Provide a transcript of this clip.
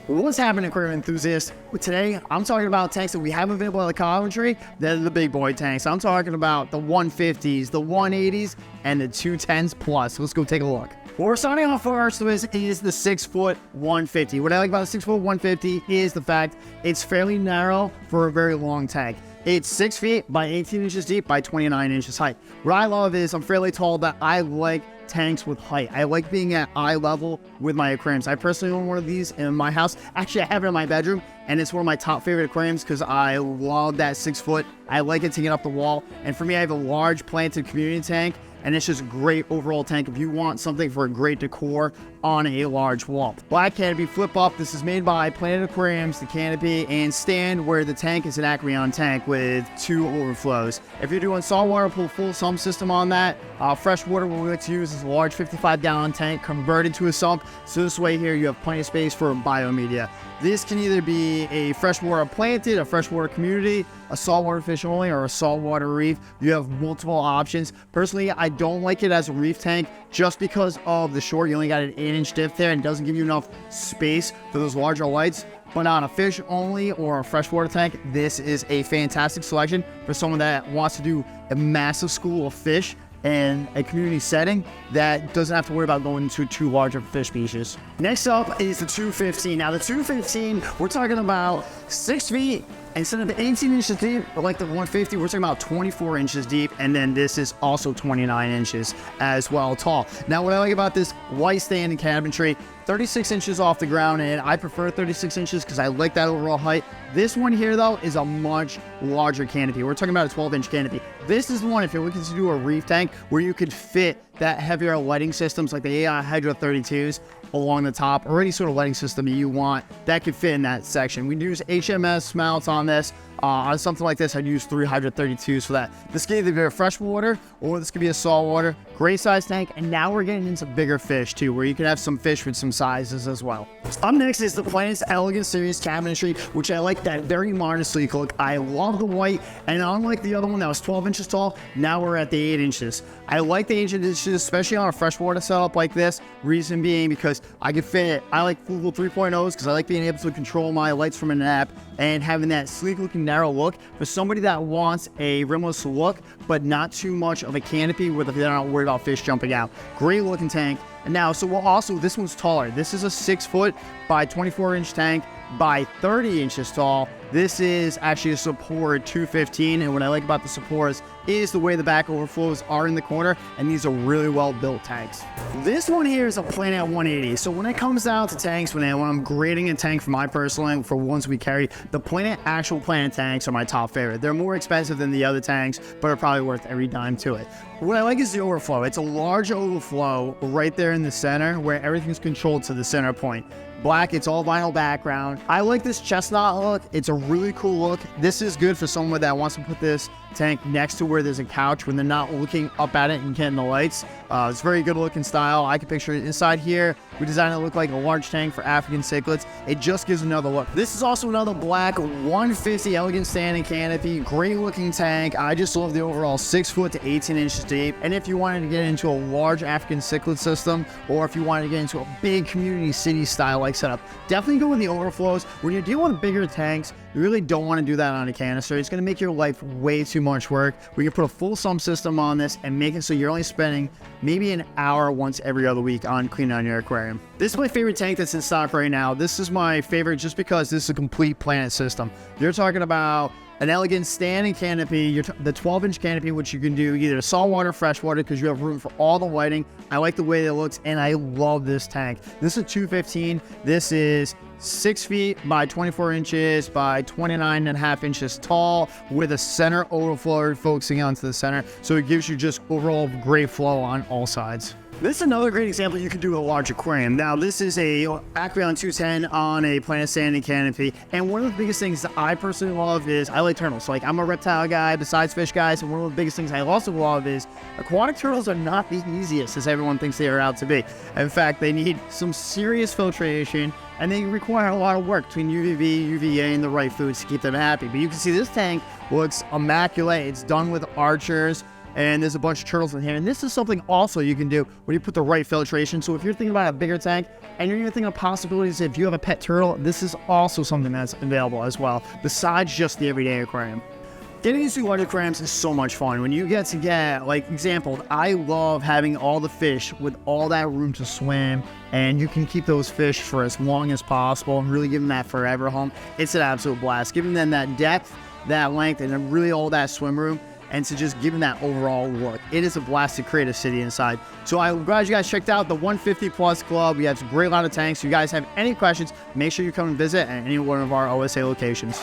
What's happening, aquarium enthusiasts? Today, I'm talking about tanks that we have available at the Coventry. They're the big boy tanks. I'm talking about the 150s, the 180s, and the 210s plus. Let's go take a look. What we're starting off first with is the 6-foot 150. What I like about the 6-foot 150 is the fact it's fairly narrow for a very long tank. It's 6 feet by 18 inches deep by 29 inches height. What I love is I'm fairly tall, that I like tanks with height. I like being at eye level with my aquariums. I personally own one of these in my house. Actually, I have it in my bedroom, and it's one of my top favorite aquariums because I love that 6 foot. I like it to get up the wall. And for me, I have a large planted community tank, and it's just a great overall tank if you want something for a great decor on a large wall. Black canopy flip up. This is made by Planet Aquariums, the canopy and stand where the tank is an Aquarium tank with 2 overflows. If you're doing saltwater, pull full sump system on that. Freshwater, what we like to use is a large 55-gallon tank converted to a sump. So this way here, you have plenty of space for biomedia. This can either be a freshwater planted, a freshwater community, a saltwater fish only, or a saltwater reef. You have multiple options. Personally, I don't like it as a reef tank just because of the short. You only got an 8-inch dip there and it doesn't give you enough space for those larger lights. But on a fish only or a freshwater tank, this is a fantastic selection for someone that wants to do a massive school of fish and a community setting that doesn't have to worry about going into too large of fish species. Next up is the 215. Now the 215, we're talking about 6 feet. Instead of 18 inches deep, like the 150, we're talking about 24 inches deep, and then this is also 29 inches as well tall. Now, what I like about this white standing cabinetry, 36 inches off the ground, and I prefer 36 inches because I like that overall height. This one here, though, is a much larger canopy. We're talking about a 12-inch canopy. This is the one, if you're looking to do a reef tank, where you could fit that heavier lighting systems like the AI Hydra 32s along the top, or any sort of lighting system that you want that could fit in that section. We use HMS mounts on this. On something like this, I'd use 3 Hydra 32s for that. This could either be a freshwater or this could be a saltwater. Great size tank, and now we're getting into bigger fish too, where you can have some fish with some sizes as well. Up next is the Planet's Elegant Series cabinetry, which I like that very modern sleek look. I love the white, and unlike the other one that was 12 inches tall, now we're at the 8 inches. I like the 8 inches, especially on a freshwater setup like this. Reason being because I can fit it. I like Google 3.0s because I like being able to control my lights from an app and having that sleek looking narrow look for somebody that wants a rimless look, but not too much of a canopy where they're not worried about fish jumping out. Great looking tank. And now, so also this one's taller. This is a 6 foot by 24 inch tank by 30 inches tall. This is actually a Forr 215, and what I like about the Forrs is the way the back overflows are in the corner, and these are really well built tanks. This one here is a Planet 180. So when it comes down to tanks, when I'm grading a tank for my personal, for ones we carry, the actual Planet tanks are my top favorite. They're more expensive than the other tanks, but are probably worth every dime to it. What I like is the overflow. It's a large overflow right there in the center where everything's controlled to the center point. Black, it's all vinyl background. I like this chestnut look. It's a really cool look. This is good for someone that wants to put this tank next to where there's a couch when they're not looking up at it and getting the lights. It's very good looking style. I can picture it inside here. We designed it to look like a large tank for African cichlids. It just gives another look. This is also another black 150 elegant standing canopy. Great looking tank. I just love the overall 6 foot to 18 inches deep. And if you wanted to get into a large African cichlid system, or if you wanted to get into a big community city style like setup, definitely go with the overflows. When you're dealing with bigger tanks, you really don't want to do that on a canister. It's going to make your life way too much work. We can put a full sump system on this and make it so you're only spending maybe an hour once every other week on cleaning on your aquarium. This is my favorite tank that's in stock right now. This is my favorite just because this is a complete Planet system. You're talking about an elegant standing canopy, the 12-inch canopy, which you can do either saltwater or freshwater because you have room for all the lighting. I like the way it looks, and I love this tank. This is a 215. This is 6 feet by 24 inches by 29.5 inches tall with a center overflow focusing onto the center. So it gives you just overall great flow on all sides. This is another great example you can do with a large aquarium. Now, this is a Aquarium 210 on a Planet standing canopy. And one of the biggest things that I personally love is I like turtles. So, I'm a reptile guy besides fish guys. And one of the biggest things I also love is aquatic turtles are not the easiest as everyone thinks they are out to be. In fact, they need some serious filtration and they require a lot of work between UVB, UVA, and the right foods to keep them happy. But you can see this tank looks immaculate. It's done with archers. and there's a bunch of turtles in here. And this is something also you can do when you put the right filtration. So if you're thinking about a bigger tank and you're even thinking of possibilities, if you have a pet turtle, this is also something that's available as well, besides just the everyday aquarium. Getting these large aquariums is so much fun. When you get to get, like, example, I love having all the fish with all that room to swim, and you can keep those fish for as long as possible and really give them that forever home. It's an absolute blast. Giving them that depth, that length, and then really all that swim room, and to just give them that overall look. It is a blast to create a city inside. So I'm glad you guys checked out the 150 Plus Club. We have some great line of tanks. If you guys have any questions, make sure you come and visit at any one of our OSA locations.